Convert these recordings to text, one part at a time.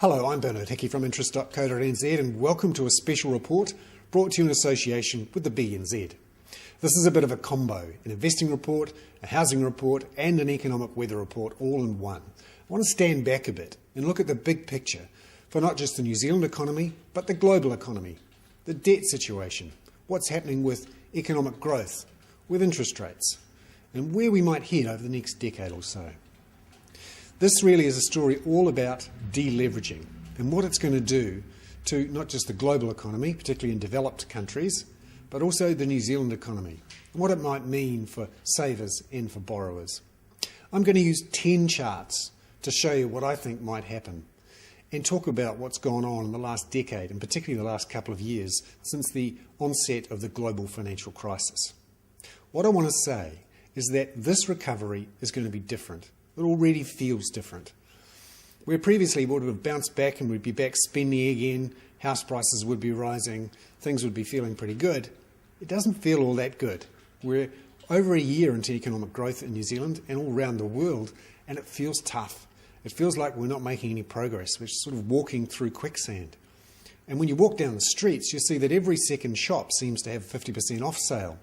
Hello, I'm Bernard Hickey from interest.co.nz and welcome to a special report brought to you in association with the BNZ. This is a bit of a combo, an investing report, a housing report and an economic weather report all in one. I want to stand back a bit and look at the big picture for not just the New Zealand economy, but the global economy, the debt situation, what's happening with economic growth, with interest rates, and where we might head over the next decade or so. This really is a story all about deleveraging and what it's going to do to not just the global economy, particularly in developed countries, but also the New Zealand economy and what it might mean for savers and for borrowers. I'm going to use 10 charts to show you what I think might happen and talk about what's gone on in the last decade and particularly the last couple of years since the onset of the global financial crisis. What I want to say is that this recovery is going to be different. It already feels different. Where previously we would have bounced back and we'd be back spending again, house prices would be rising, things would be feeling pretty good, it doesn't feel all that good. We're over a year into economic growth in New Zealand and all around the world, and it feels tough. It feels like we're not making any progress. We're sort of walking through quicksand. And when you walk down the streets, you see that every second shop seems to have 50% off sale.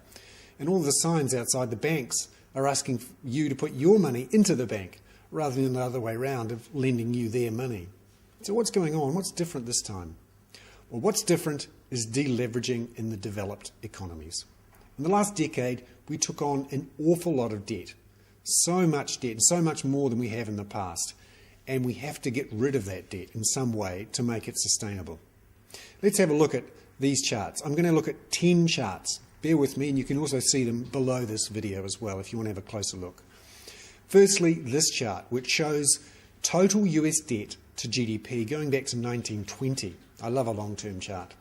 And all the signs outside the banks are asking you to put your money into the bank rather than the other way around of lending you their money. So what's going on? What's different this time? Well, what's different is deleveraging in the developed economies. In the last decade, we took on an awful lot of debt. So much debt, so much more than we have in the past. And we have to get rid of that debt in some way to make it sustainable. Let's have a look at these charts. I'm going to look at 10 charts. Bear with me, and you can also see them below this video as well if you want to have a closer look. Firstly, this chart, which shows total US debt to GDP going back to 1920. I love a long-term chart.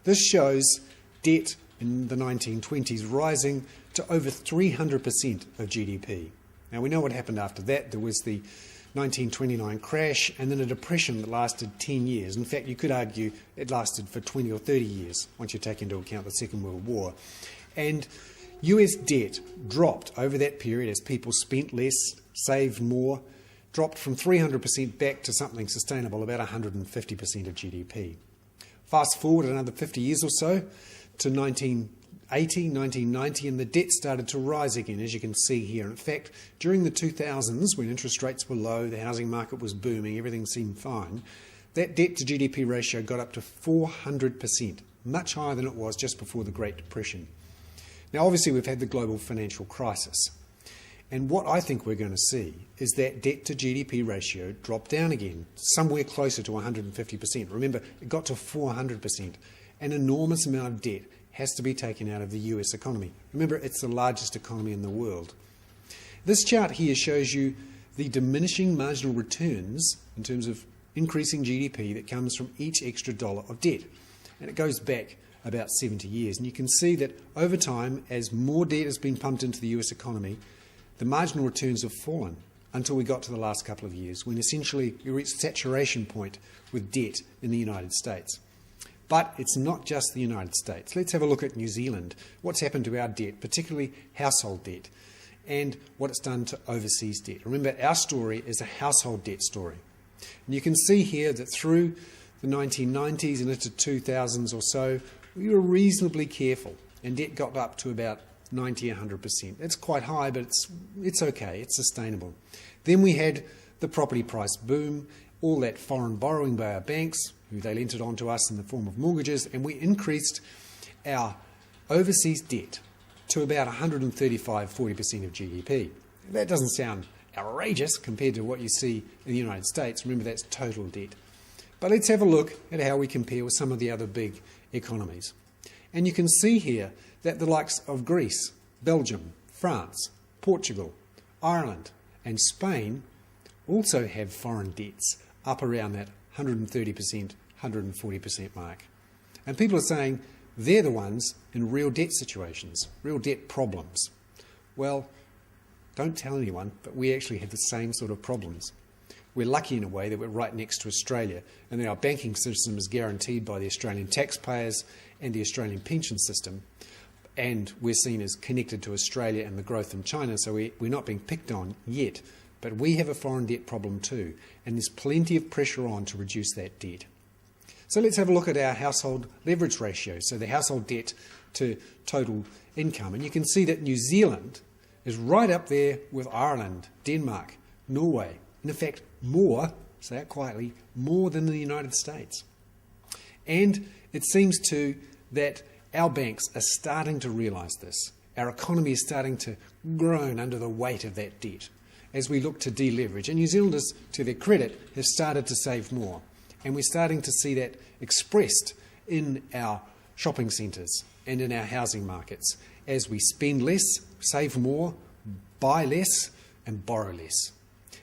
This shows debt in the 1920s rising to over 300% of GDP. Now, we know what happened after that. There was the 1929 crash and then a depression that lasted 10 years. In fact, you could argue it lasted for 20 or 30 years once you take into account the Second World War. And US debt dropped over that period as people spent less, saved more, dropped from 300% back to something sustainable, about 150% of GDP. Fast forward another 50 years or so to 1980, 1990, and the debt started to rise again, as you can see here. In fact, during the 2000s, when interest rates were low, the housing market was booming, everything seemed fine, that debt to GDP ratio got up to 400%, much higher than it was just before the Great Depression. Now, obviously, we've had the global financial crisis. And what I think we're going to see is that debt to GDP ratio drop down again, somewhere closer to 150%. Remember, it got to 400%. An enormous amount of debt has to be taken out of the US economy. Remember, it's the largest economy in the world. This chart here shows you the diminishing marginal returns in terms of increasing GDP that comes from each extra dollar of debt. And it goes back about 70 years. And you can see that over time, as more debt has been pumped into the US economy, the marginal returns have fallen until we got to the last couple of years, when essentially we reached a saturation point with debt in the United States. But it's not just the United States. Let's have a look at New Zealand, what's happened to our debt, particularly household debt, and what it's done to overseas debt. Remember, our story is a household debt story. And you can see here that through the 1990s and into 2000s or so, we were reasonably careful, and debt got up to about 90, 100%. It's quite high, but it's okay, it's sustainable. Then we had the property price boom, all that foreign borrowing by our banks, who they lent it on to us in the form of mortgages, and we increased our overseas debt to about 135, 40% of GDP. That doesn't sound outrageous compared to what you see in the United States. Remember, that's total debt. But let's have a look at how we compare with some of the other big economies. And you can see here that the likes of Greece, Belgium, France, Portugal, Ireland, and Spain also have foreign debts up around that 130%, 140% mark. And people are saying they're the ones in real debt situations, real debt problems. Well, don't tell anyone, but we actually have the same sort of problems. We're lucky in a way that we're right next to Australia, and that our banking system is guaranteed by the Australian taxpayers and the Australian pension system. And we're seen as connected to Australia and the growth in China, so we're not being picked on yet But we have a foreign debt problem too, and there's plenty of pressure on to reduce that debt. So let's have a look at our household leverage ratio, so the household debt to total income. And you can see that New Zealand is right up there with Ireland, Denmark, Norway, and in fact more, say it quietly, more than the United States. And it seems too that our banks are starting to realise this. Our economy is starting to groan under the weight of that debt as we look to deleverage. And New Zealanders, to their credit, have started to save more. And we're starting to see that expressed in our shopping centres and in our housing markets as we spend less, save more, buy less and borrow less.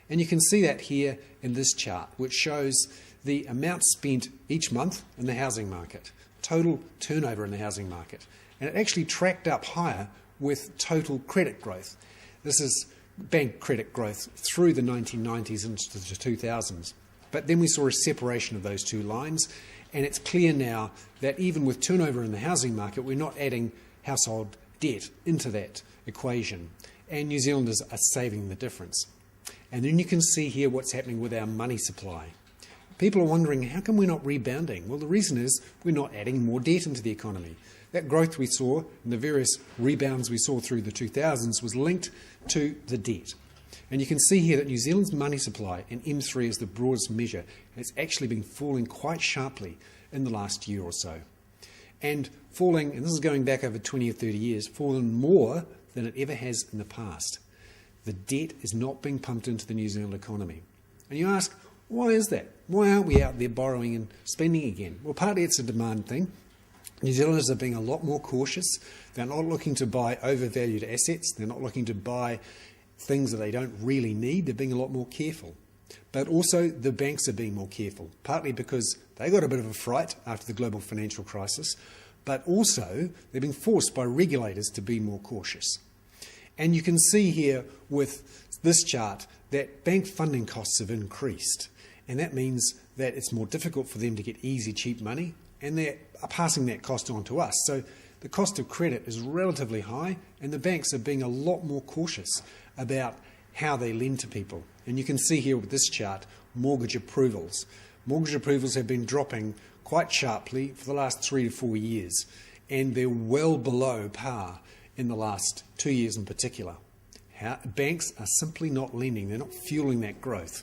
And you can see that here in this chart, which shows the amount spent each month in the housing market, total turnover in the housing market. And it actually tracked up higher with total credit growth. This is bank credit growth through the 1990s into the 2000s. But then we saw a separation of those two lines, and it's clear now that even with turnover in the housing market, we're not adding household debt into that equation. And New Zealanders are saving the difference. And then you can see here what's happening with our money supply. People are wondering, how come we're not rebounding? Well, the reason is we're not adding more debt into the economy. That growth we saw and the various rebounds we saw through the 2000s was linked to the debt. And you can see here that New Zealand's money supply, and M3 is the broadest measure, has actually been falling quite sharply in the last year or so. And falling, and this is going back over 20 or 30 years, fallen more than it ever has in the past. The debt is not being pumped into the New Zealand economy. And you ask, why is that? Why aren't we out there borrowing and spending again? Well, partly it's a demand thing. New Zealanders are being a lot more cautious. They're not looking to buy overvalued assets. They're not looking to buy things that they don't really need. They're being a lot more careful. But also the banks are being more careful, partly because they got a bit of a fright after the global financial crisis, but also they're being forced by regulators to be more cautious. And you can see here with this chart that bank funding costs have increased. And that means that it's more difficult for them to get easy, cheap money, and they're passing that cost on to us. So the cost of credit is relatively high, and the banks are being a lot more cautious about how they lend to people. And you can see here with this chart, mortgage approvals. Mortgage approvals have been dropping quite sharply for the last 3 to 4 years, and they're well below par in the last 2 years in particular. Banks are simply not lending. They're not fueling that growth.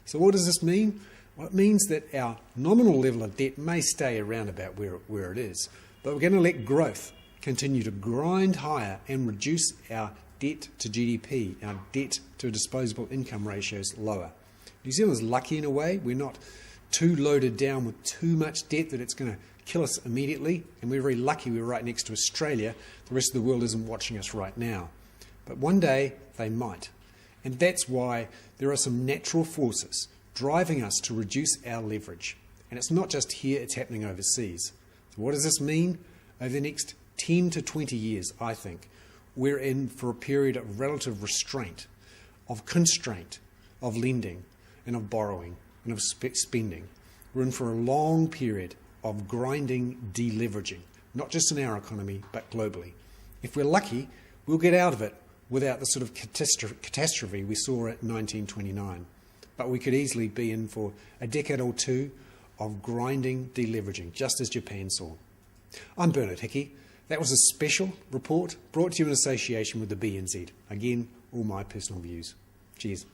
So what does this mean? Well, it means that our nominal level of debt may stay around about where it is, but we're going to let growth continue to grind higher and reduce our debt to GDP, our debt to disposable income ratios lower. New Zealand's lucky in a way. We're not too loaded down with too much debt that it's going to kill us immediately, and we're very lucky we're right next to Australia. The rest of the world isn't watching us right now. But one day they might. And that's why there are some natural forces driving us to reduce our leverage. And it's not just here, it's happening overseas. So what does this mean? Over the next 10 to 20 years, I think, we're in for a period of relative restraint, of constraint, of lending and of borrowing and of spending. We're in for a long period of grinding deleveraging, not just in our economy, but globally. If we're lucky, we'll get out of it without the sort of catastrophe we saw at 1929. But we could easily be in for a decade or two of grinding deleveraging, just as Japan saw. I'm Bernard Hickey. That was a special report brought to you in association with the BNZ. Again, all my personal views. Cheers.